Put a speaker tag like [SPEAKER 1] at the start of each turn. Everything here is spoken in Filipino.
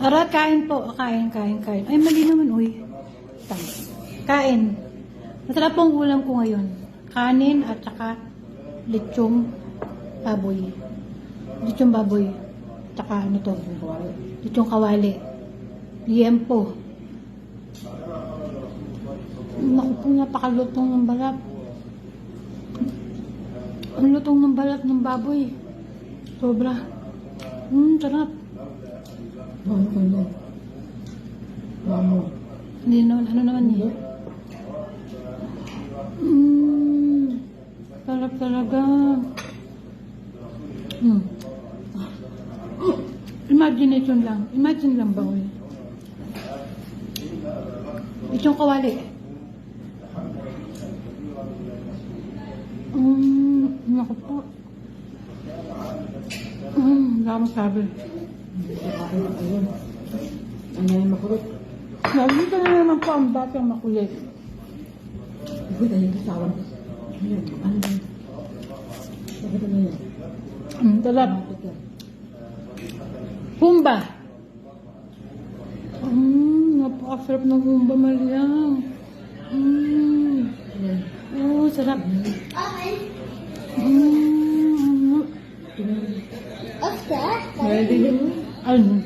[SPEAKER 1] Arat, kain po. Kain. Ay, mali naman, uy. Tama. Kain. Masarap pong ulam ko ngayon. Kanin at saka lechong baboy. Lechong baboy. Tsaka ano to? Lechong kawali. Liempo. Naku po, napakalutong ng balat. Ang lutong ng balat ng baboy. Sobra. Sarap. Hindi naman, ano naman eh. Sarap talaga. Imagination lang. Imagine lang ba, uy? Itong kawali. Naku po. Dami sabi.
[SPEAKER 2] Ano yung makulit?
[SPEAKER 1] Lagi ka na naman po ang batang makulit.
[SPEAKER 2] Ito tayo yung kasawa. Ano yun? Bakit ano yun?
[SPEAKER 1] Talap. Humba. Napakasarap ng humba, Mariam. Oh, sarap. Ready? Ano?